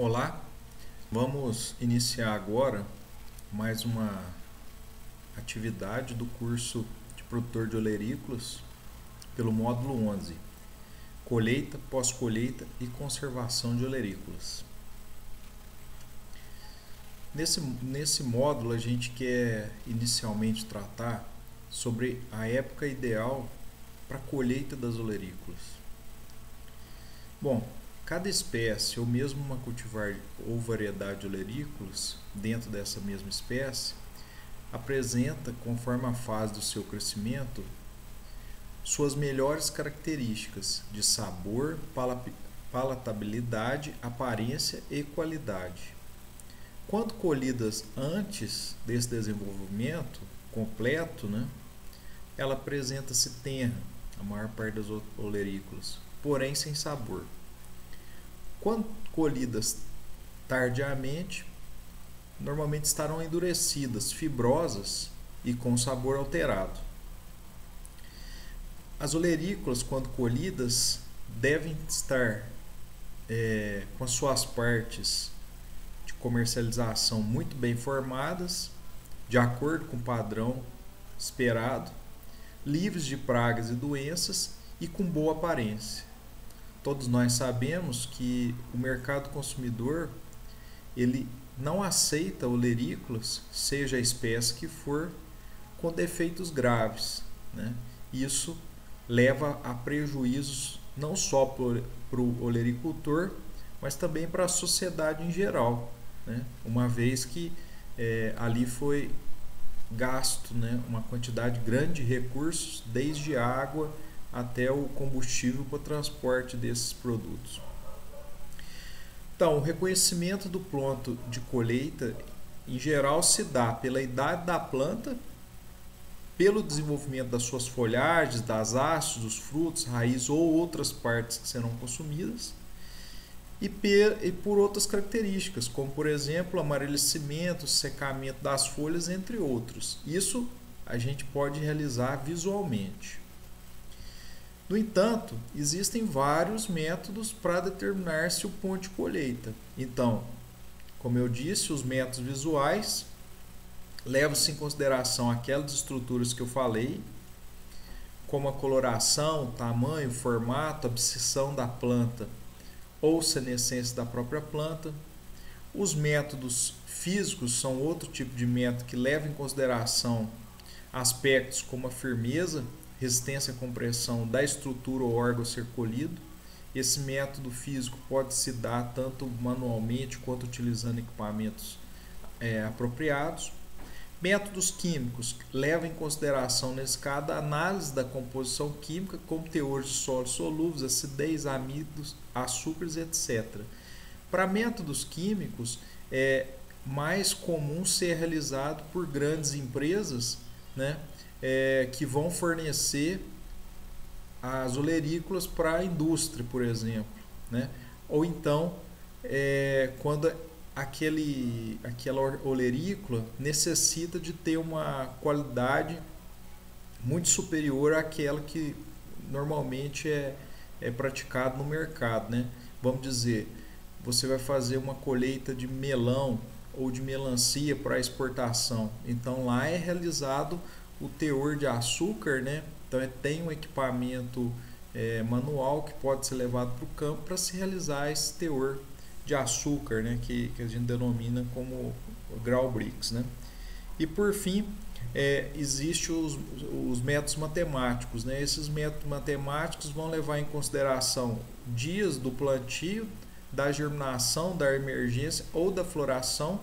Olá, vamos iniciar agora mais uma atividade do curso de produtor de olerícolas pelo módulo 11, colheita, pós-colheita e conservação de olerícolas. Nesse módulo a gente quer inicialmente tratar sobre a época ideal para a colheita das olerícolas. Bom, cada espécie ou mesmo uma cultivar ou variedade de olerícolas dentro dessa mesma espécie apresenta, conforme a fase do seu crescimento, suas melhores características de sabor, palatabilidade, aparência e qualidade. Quando colhidas antes desse desenvolvimento completo, ela apresenta-se tenra, a maior parte das olerícolas, porém sem sabor. Quando colhidas tardiamente, normalmente estarão endurecidas, fibrosas e com sabor alterado. As olerícolas, quando colhidas, devem estar com as suas partes de comercialização muito bem formadas, de acordo com o padrão esperado, livres de pragas e doenças e com boa aparência. Todos nós sabemos que o mercado consumidor ele não aceita olerícolas, seja a espécie que for, com defeitos graves, Isso leva a prejuízos não só para o olericultor, mas também para a sociedade em geral, Uma vez que ali foi gasto uma quantidade grande de recursos, desde água até o combustível para o transporte desses produtos. Então, o reconhecimento do ponto de colheita, em geral, se dá pela idade da planta, pelo desenvolvimento das suas folhagens, das hastes, dos frutos, raízes ou outras partes que serão consumidas, e por outras características, como, por exemplo, amarelecimento, secamento das folhas, entre outros. Isso a gente pode realizar visualmente. No entanto, existem vários métodos para determinar-se o ponto de colheita. Então, como eu disse, os métodos visuais levam-se em consideração aquelas estruturas que eu falei, como a coloração, tamanho, formato, abscissão da planta ou senescência da própria planta. Os métodos físicos são outro tipo de método que leva em consideração aspectos como a firmeza, resistência à compressão da estrutura ou órgão a ser colhido. Esse método físico pode se dar tanto manualmente quanto utilizando equipamentos apropriados. Métodos químicos levam em consideração, nesse caso, a análise da composição química, como teores de sólidos solúveis, acidez, amidos, açúcares, etc. Para métodos químicos, é mais comum ser realizado por grandes empresas, que vão fornecer as olerícolas para a indústria, por exemplo, Ou então, quando aquela olerícola necessita de ter uma qualidade muito superior àquela que normalmente é praticado no mercado, Vamos dizer, você vai fazer uma colheita de melão ou de melancia para exportação, então lá é realizado o teor de açúcar, Então tem um equipamento manual que pode ser levado para o campo para se realizar esse teor de açúcar, que a gente denomina como grau Brix, E por fim, existem os métodos matemáticos, Esses métodos matemáticos vão levar em consideração dias do plantio, da germinação, da emergência ou da floração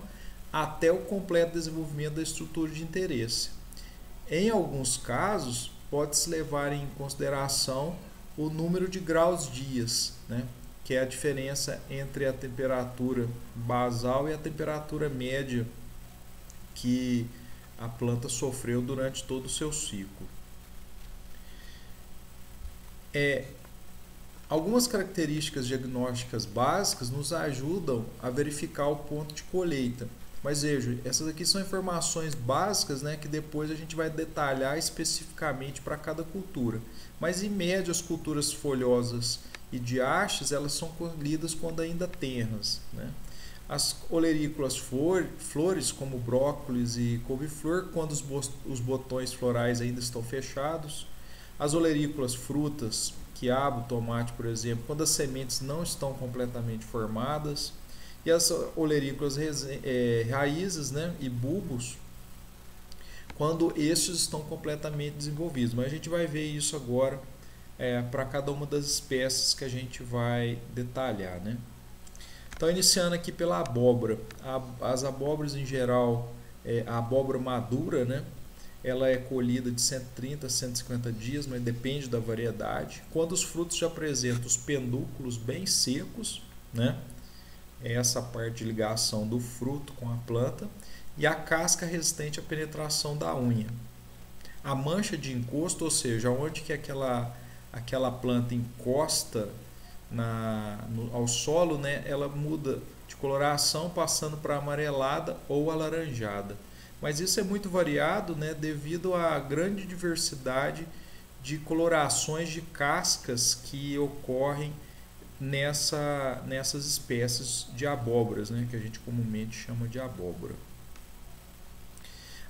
até o completo desenvolvimento da estrutura de interesse. Em alguns casos, pode-se levar em consideração o número de graus dias, que é a diferença entre a temperatura basal e a temperatura média que a planta sofreu durante todo o seu ciclo. Algumas características diagnósticas básicas nos ajudam a verificar o ponto de colheita. Mas veja, essas aqui são informações básicas, que depois a gente vai detalhar especificamente para cada cultura. Mas em média, as culturas folhosas e de hastes, elas são colhidas quando ainda tenras, As olerícolas flores, como brócolis e couve-flor, quando os botões florais ainda estão fechados. As olerícolas frutas, quiabo, tomate, por exemplo, quando as sementes não estão completamente formadas. E as olerícolas raízes, né, e bulbos, quando estes estão completamente desenvolvidos. Mas a gente vai ver isso agora para cada uma das espécies que a gente vai detalhar, né? Então, iniciando aqui pela abóbora. As abóboras em geral, a abóbora madura, né? Ela é colhida de 130 a 150 dias, mas depende da variedade. Quando os frutos já apresentam os pedúnculos bem secos, né? Essa parte de ligação do fruto com a planta, e a casca resistente à penetração da unha. A mancha de encosto, ou seja, onde que aquela planta encosta ao solo, né, ela muda de coloração, passando para amarelada ou alaranjada. Mas isso é muito variado, né, devido à grande diversidade de colorações de cascas que ocorrem nessas espécies de abóboras, né, que a gente comumente chama de abóbora.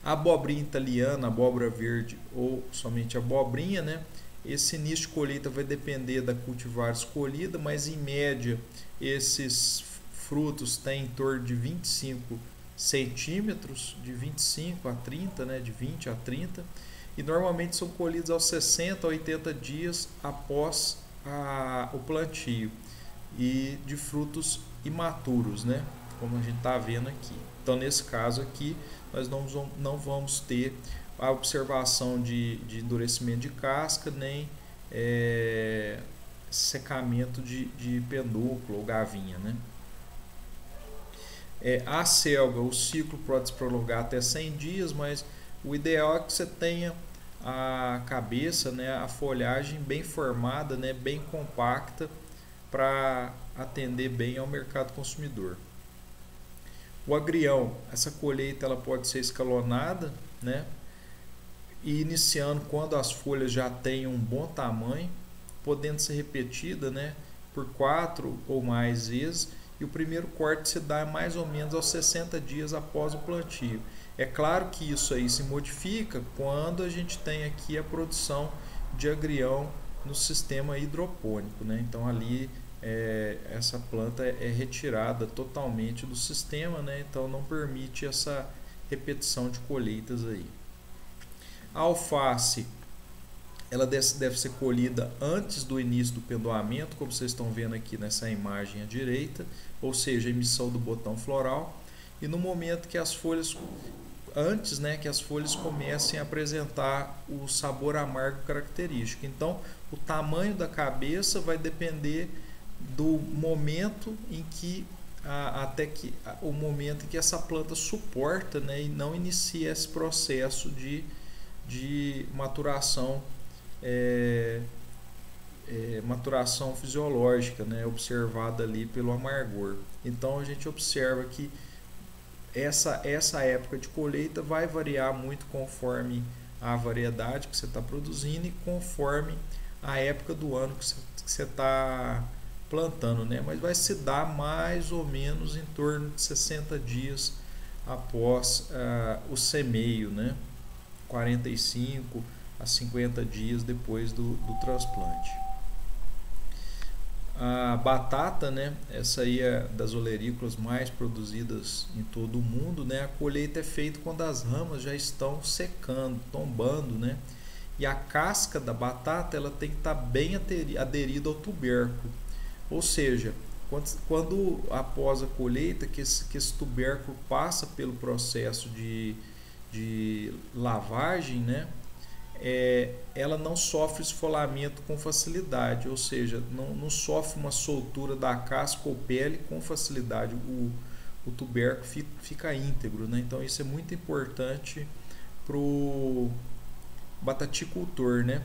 A abobrinha italiana, abóbora verde ou somente abobrinha, né, esse início de colheita vai depender da cultivar escolhida, mas em média esses frutos têm em torno de 25 centímetros, de 25 a 30, né, de 20 a 30, e normalmente são colhidos aos 60 a 80 dias após o plantio, e de frutos imaturos, né, como a gente está vendo aqui. Então, nesse caso aqui, nós não vamos ter a observação de endurecimento de casca, nem secamento de pedúnculo ou gavinha, né? A selga, o ciclo pode se prolongar até 100 dias, mas o ideal é que você tenha a cabeça, né, a folhagem bem formada, né, bem compacta, para atender bem ao mercado consumidor. O agrião, essa colheita ela pode ser escalonada, né, e iniciando quando as folhas já têm um bom tamanho, podendo ser repetida, né, por 4 ou mais vezes, e o primeiro corte se dá mais ou menos aos 60 dias após o plantio. É claro que isso aí se modifica quando a gente tem aqui a produção de agrião no sistema hidropônico, né? Então ali essa planta é retirada totalmente do sistema, né? Então não permite essa repetição de colheitas aí. A alface, ela deve ser colhida antes do início do pendoamento, como vocês estão vendo aqui nessa imagem à direita, ou seja, a emissão do botão floral, e no momento que as folhas, antes, né, que as folhas comecem a apresentar o sabor amargo característico. Então, o tamanho da cabeça vai depender do momento em que o momento em que essa planta suporta, né, e não inicia esse processo de maturação maturação fisiológica, né, observada ali pelo amargor. Então a gente observa que essa época de colheita vai variar muito conforme a variedade que você está produzindo e conforme a época do ano que você está plantando, né? Mas vai se dar mais ou menos em torno de 60 dias após o semeio, né? 45 a 50 dias depois do transplante. A batata, né, essa aí é das olerícolas mais produzidas em todo o mundo, né? A colheita é feita quando as ramas já estão secando, tombando, né? E a casca da batata ela tem que estar bem aderida ao tubérculo. Ou seja, quando após a colheita que esse tubérculo passa pelo processo de lavagem, né? Ela não sofre esfolamento com facilidade, ou seja, não sofre uma soltura da casca ou pele com facilidade, o tubérculo fica íntegro, né? Então isso é muito importante para o bataticultor, né?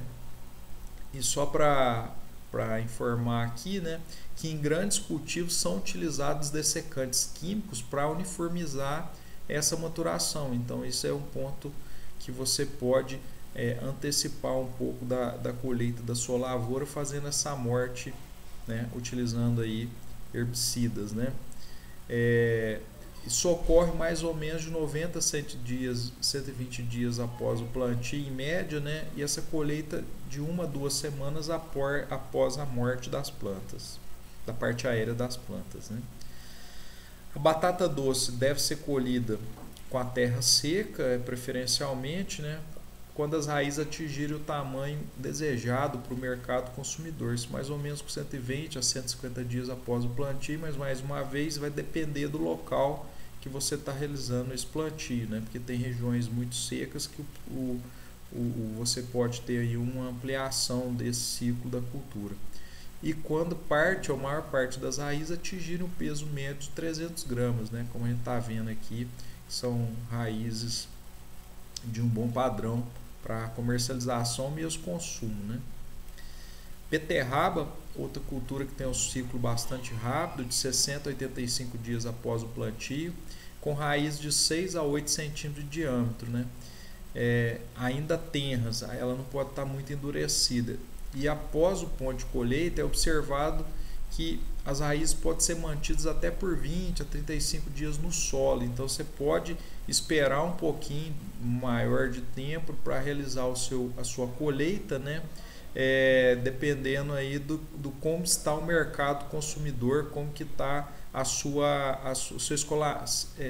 E só para informar aqui, né, que em grandes cultivos são utilizados dessecantes químicos para uniformizar essa maturação. Então isso é um ponto que você pode antecipar um pouco da colheita da sua lavoura, fazendo essa morte, né, utilizando aí herbicidas, né. Isso ocorre mais ou menos de 90 a 120 dias após o plantio, em média, né? E essa colheita de 1 a 2 semanas após a morte das plantas, da parte aérea das plantas, né? A batata doce deve ser colhida com a terra seca, preferencialmente, né? Quando as raízes atingirem o tamanho desejado para o mercado consumidor, isso mais ou menos com 120 a 150 dias após o plantio, mas mais uma vez vai depender do local que você está realizando esse plantio, né? Porque tem regiões muito secas que você pode ter aí uma ampliação desse ciclo da cultura. E quando a maior parte das raízes atingirem um peso médio de 300 gramas, né? Como a gente está vendo aqui, são raízes de um bom padrão para comercialização e mesmo consumo, né? Beterraba, outra cultura que tem um ciclo bastante rápido, de 60 a 85 dias após o plantio, com raízes de 6 a 8 centímetros de diâmetro, né? Ainda tenras, ela não pode estar muito endurecida. E após o ponto de colheita é observado que as raízes podem ser mantidas até por 20 a 35 dias no solo. Então você pode esperar um pouquinho maior de tempo para realizar a sua colheita, né? Dependendo aí do como está o mercado consumidor, como que está o seu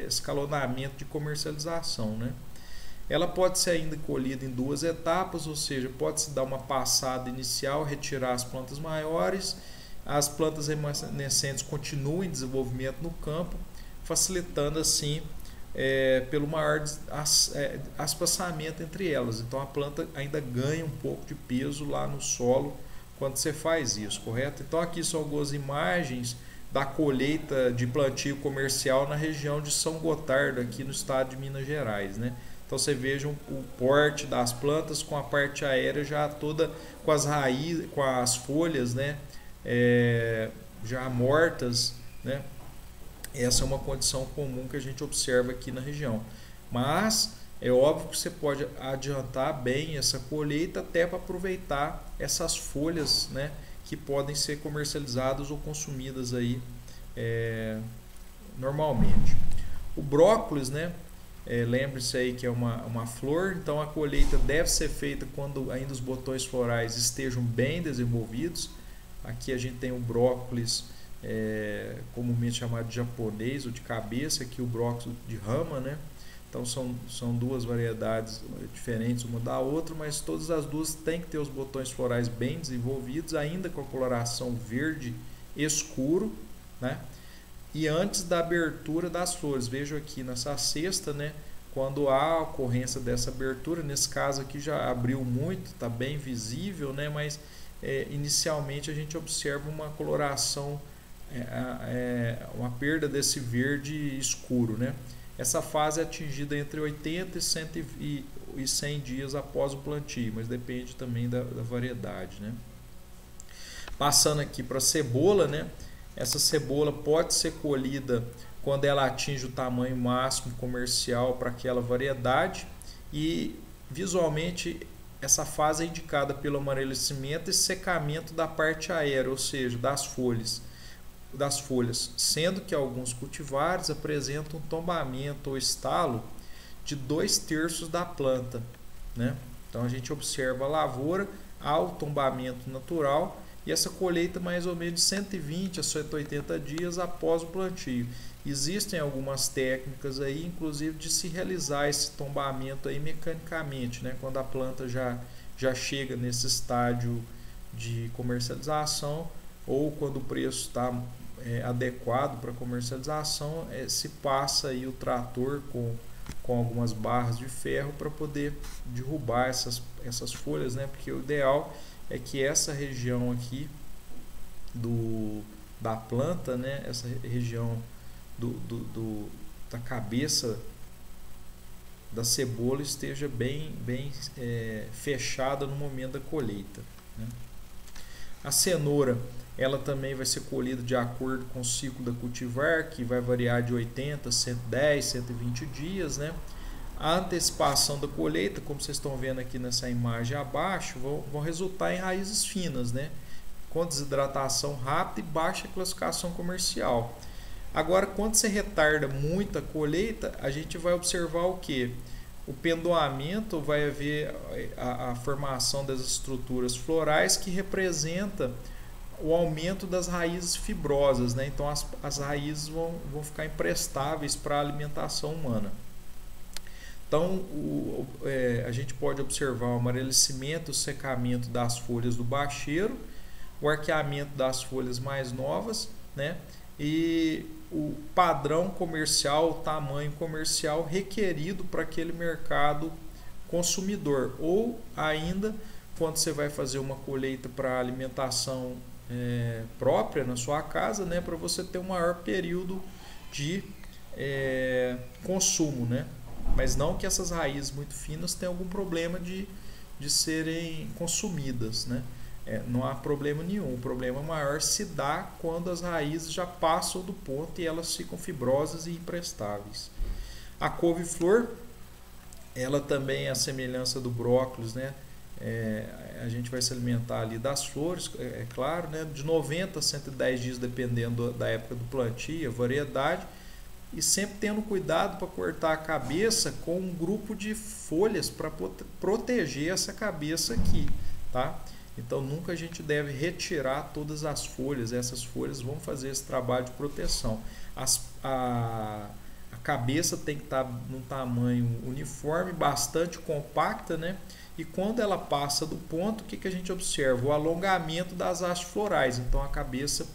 escalonamento de comercialização, né? Ela pode ser ainda colhida em 2 etapas, ou seja, pode-se dar uma passada inicial, retirar as plantas maiores, as plantas remanescentes continuam em desenvolvimento no campo, facilitando assim pelo maior espaçamento entre elas. Então a planta ainda ganha um pouco de peso lá no solo quando você faz isso, correto? Então aqui são algumas imagens da colheita de plantio comercial na região de São Gotardo, aqui no estado de Minas Gerais, né? Então você veja o porte das plantas com a parte aérea já toda com as raízes, com as folhas, né? Já mortas, né? Essa é uma condição comum que a gente observa aqui na região. Mas é óbvio que você pode adiantar bem essa colheita até para aproveitar essas folhas, né? Que podem ser comercializadas ou consumidas aí normalmente. O brócolis, né? Lembre-se aí que é uma flor, então a colheita deve ser feita quando ainda os botões florais estejam bem desenvolvidos. Aqui a gente tem o brócolis comumente chamado de japonês ou de cabeça, aqui o brócolis de rama, né? Então são duas variedades diferentes uma da outra, mas todas as duas têm que ter os botões florais bem desenvolvidos, ainda com a coloração verde escuro, né? E antes da abertura das flores. Vejo aqui nessa cesta, né? Quando há a ocorrência dessa abertura, nesse caso aqui já abriu muito, está bem visível, né? Mas inicialmente a gente observa uma coloração, uma perda desse verde escuro, né? Essa fase é atingida entre 80 e 100 dias após o plantio, mas depende também da variedade, né? Passando aqui para a cebola, né? Essa cebola pode ser colhida quando ela atinge o tamanho máximo comercial para aquela variedade e visualmente essa fase é indicada pelo amarelecimento e secamento da parte aérea, ou seja, das folhas, sendo que alguns cultivares apresentam um tombamento ou estalo de 2/3 da planta, né? Então a gente observa a lavoura ao tombamento natural e essa colheita mais ou menos de 120 a 180 dias após o plantio. Existem algumas técnicas aí, inclusive de se realizar esse tombamento aí mecanicamente, né? Quando a planta já chega nesse estádio de comercialização ou quando o preço está adequado para comercialização, se passa aí o trator com algumas barras de ferro para poder derrubar essas folhas, né? Porque o ideal é que essa região aqui da planta, né? Essa região da cabeça da cebola esteja bem fechada no momento da colheita, né? A cenoura, ela também vai ser colhida de acordo com o ciclo da cultivar, que vai variar de 80, 110, 120 dias, né? A antecipação da colheita, como vocês estão vendo aqui nessa imagem abaixo, vão resultar em raízes finas, né? Com desidratação rápida e baixa classificação comercial. Agora, quando você retarda muito a colheita, a gente vai observar o que? O pendoamento, vai haver a formação das estruturas florais que representa o aumento das raízes fibrosas, né? Então as raízes vão ficar imprestáveis para a alimentação humana. Então a gente pode observar o amarelecimento, o secamento das folhas do bacheiro, o arqueamento das folhas mais novas, né? E o padrão comercial, o tamanho comercial requerido para aquele mercado consumidor, ou ainda quando você vai fazer uma colheita para alimentação própria na sua casa, né, para você ter um maior período de consumo, né? Mas não que essas raízes muito finas tenham algum problema de serem consumidas, né? Não há problema nenhum. O problema maior se dá quando as raízes já passam do ponto e elas ficam fibrosas e imprestáveis. A couve-flor, ela também é a semelhança do brócolis, né? A gente vai se alimentar ali das flores, é claro, né? De 90 a 110 dias, dependendo da época do plantio, a variedade, e sempre tendo cuidado para cortar a cabeça com um grupo de folhas para proteger essa cabeça aqui, tá? Então nunca a gente deve retirar todas as folhas, essas folhas vão fazer esse trabalho de proteção. A cabeça tem que estar num tamanho uniforme, bastante compacta, né? E quando ela passa do ponto, o que a gente observa? O alongamento das hastes florais, então a cabeça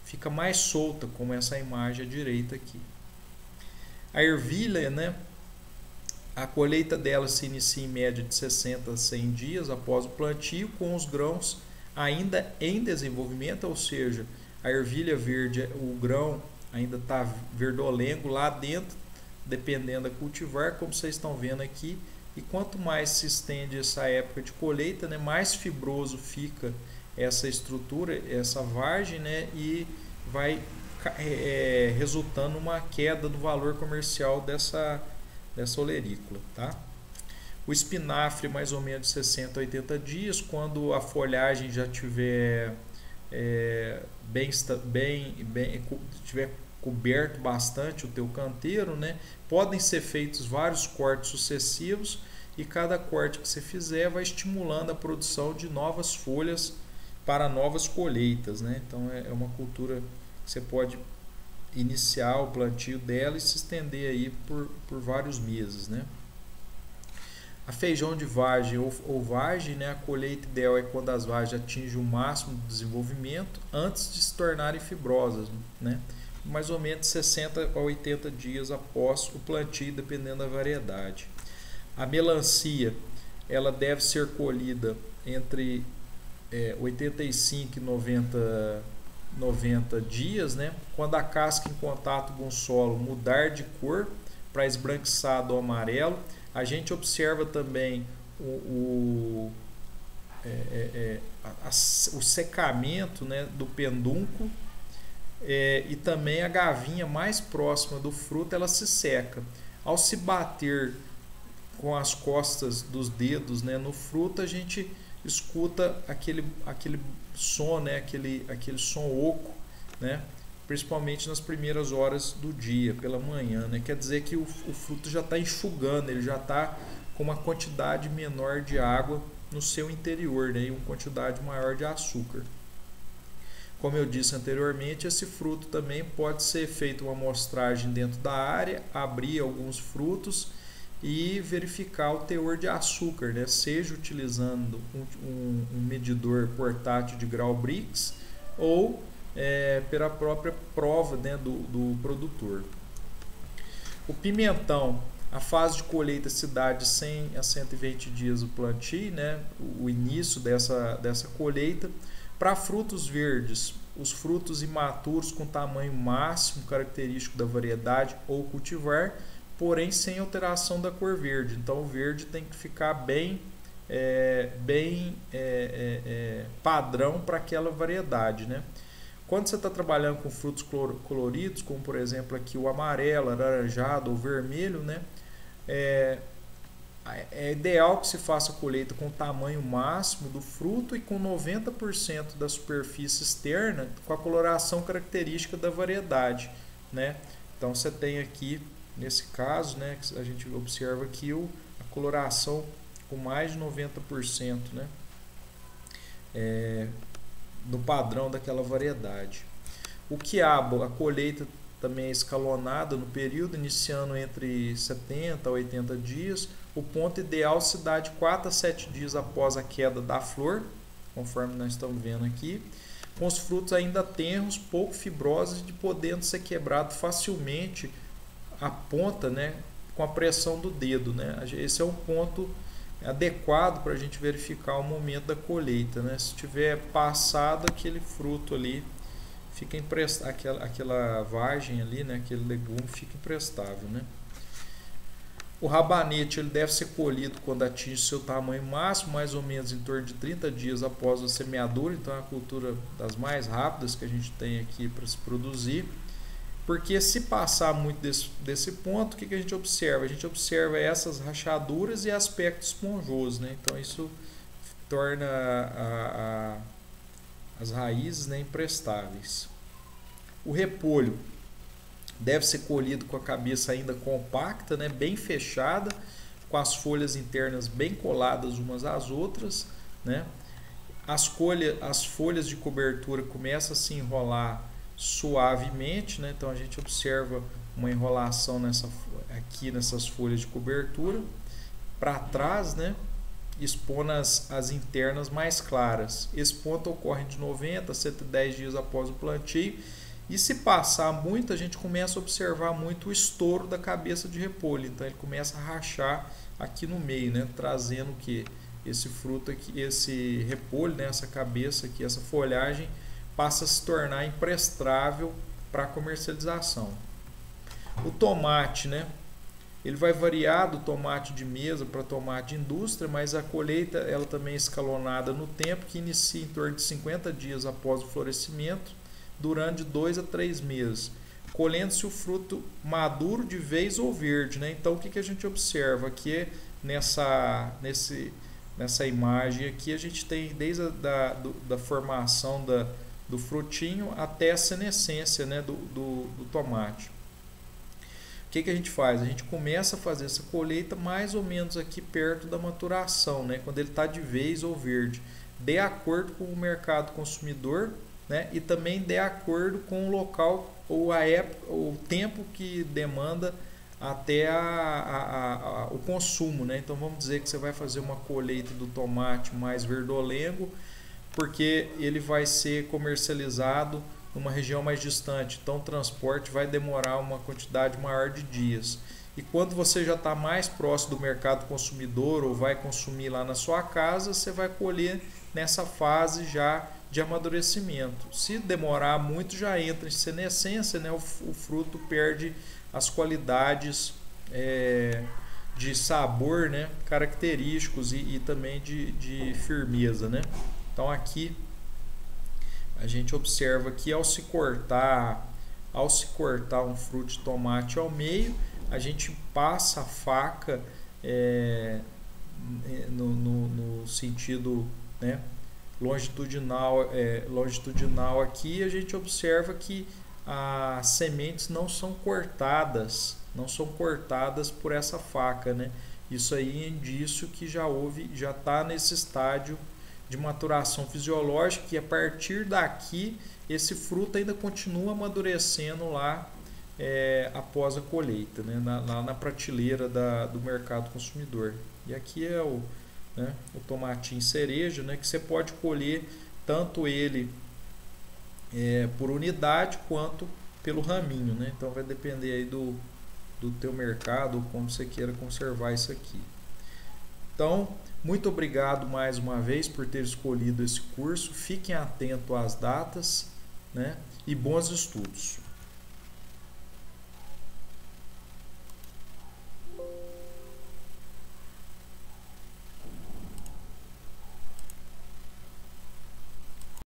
fica mais solta, como essa imagem à direita aqui. A ervilha, né? A colheita dela se inicia em média de 60 a 100 dias após o plantio, com os grãos ainda em desenvolvimento, ou seja, a ervilha verde, o grão ainda está verdolengo lá dentro, dependendo da cultivar, como vocês estão vendo aqui. E quanto mais se estende essa época de colheita, né, mais fibroso fica essa estrutura, essa vagem, né, e vai resultando uma queda do valor comercial dessa olerícola, tá? O espinafre mais ou menos 60 a 80 dias, quando a folhagem já tiver tiver coberto bastante o teu canteiro, né? Podem ser feitos vários cortes sucessivos e cada corte que você fizer vai estimulando a produção de novas folhas para novas colheitas, né? Então é uma cultura que você pode iniciar o plantio dela e se estender aí por vários meses, né? A feijão de vagem ou vagem, né? A colheita ideal é quando as vagens atingem o máximo de desenvolvimento antes de se tornarem fibrosas, né? Mais ou menos 60 a 80 dias após o plantio, dependendo da variedade. A melancia, ela deve ser colhida entre 85 e 90 dias, né? Quando a casca em contato com o solo mudar de cor para esbranquiçado ou amarelo, a gente observa também o secamento, né, do pedúnculo, e também a gavinha mais próxima do fruto ela se seca. Ao se bater com as costas dos dedos, né, no fruto, a gente escuta aquele som, né, aquele som oco, né, principalmente nas primeiras horas do dia, pela manhã, né, quer dizer que o fruto já está enxugando, ele já está com uma quantidade menor de água no seu interior, né, e uma quantidade maior de açúcar. Como eu disse anteriormente, esse fruto também pode ser feito uma amostragem dentro da área, abrir alguns frutos e verificar o teor de açúcar, né? Seja utilizando um medidor portátil de grau Brix ou pela própria prova, né, do produtor. O pimentão, a fase de colheita se dá de 100 a 120 dias do plantio, né? O início dessa colheita. Para frutos verdes, os frutos imaturos com tamanho máximo característico da variedade ou cultivar, porém sem alteração da cor verde. Então o verde tem que ficar bem padrão para aquela variedade, né? Quando você está trabalhando com frutos coloridos, como por exemplo aqui o amarelo, alaranjado ou vermelho, né? É ideal que se faça a colheita com o tamanho máximo do fruto e com 90% da superfície externa com a coloração característica da variedade, né? Então você tem aqui, nesse caso, né, que a gente observa aqui a coloração com mais de 90%, né? No padrão daquela variedade. O quiabo, a colheita também é escalonada no período, iniciando entre 70 a 80 dias. O ponto ideal se dá de 4 a 7 dias após a queda da flor, conforme nós estamos vendo aqui, com os frutos ainda tenros, pouco fibrosos e podendo ser quebrado facilmente a ponta, né, com a pressão do dedo, né? Esse é um ponto adequado para a gente verificar o momento da colheita, né? Se tiver passado aquele fruto ali, fica aquela vagem ali, né, aquele legume fica imprestável, né? O rabanete ele deve ser colhido quando atinge seu tamanho máximo, mais ou menos em torno de 30 dias após a semeadura. Então é a cultura das mais rápidas que a gente tem aqui para se produzir. Porque se passar muito desse ponto, o que a gente observa? A gente observa essas rachaduras e aspecto esponjoso, né? Então isso torna as raízes, né, imprestáveis. O repolho deve ser colhido com a cabeça ainda compacta, né, bem fechada, com as folhas internas bem coladas umas às outras, né? As folhas de cobertura começam a se enrolar suavemente, né? Então a gente observa uma enrolação aqui nessas folhas de cobertura para trás, né? Expondo as internas mais claras. Esse ponto ocorre de 90 a 110 dias após o plantio. E se passar muito, a gente começa a observar muito o estouro da cabeça de repolho. Então ele começa a rachar aqui no meio, né? Trazendo que esse fruto aqui, esse repolho, né? Essa cabeça aqui, essa folhagem passa a se tornar imprestável para comercialização. O tomate, né? Ele vai variar do tomate de mesa para tomate de indústria, mas a colheita ela também é escalonada no tempo, que inicia em torno de 50 dias após o florescimento, durante 2 a 3 meses, colhendo-se o fruto maduro de vez ou verde, né? Então o que a gente observa aqui nessa imagem aqui, a gente tem desde da formação do frutinho até a senescência, né, do tomate. O que a gente faz? A gente começa a fazer essa colheita mais ou menos aqui perto da maturação, né, quando ele está de vez ou verde, de acordo com o mercado consumidor, né, e também de acordo com o local ou a época, o tempo que demanda até o consumo, né? Então vamos dizer que você vai fazer uma colheita do tomate mais verdolengo, porque ele vai ser comercializado numa região mais distante, então o transporte vai demorar uma quantidade maior de dias. E quando você já está mais próximo do mercado consumidor ou vai consumir lá na sua casa, você vai colher nessa fase já de amadurecimento. Se demorar muito, já entra em senescência, né? O fruto perde as qualidades de sabor, né, característicos e também de firmeza, né? Então aqui a gente observa que ao se cortar um fruto de tomate ao meio, a gente passa a faca no sentido, né, longitudinal aqui. A gente observa que as sementes não são cortadas por essa faca, né? Isso aí é indício que já está nesse estádio de maturação fisiológica, que a partir daqui esse fruto ainda continua amadurecendo lá após a colheita, né? Lá na prateleira do mercado consumidor. E aqui é o tomatinho cereja, né? Que você pode colher tanto ele por unidade quanto pelo raminho, né? Então vai depender aí do teu mercado, como você queira conservar isso aqui. Então, muito obrigado mais uma vez por ter escolhido esse curso. Fiquem atentos às datas, né? E bons estudos.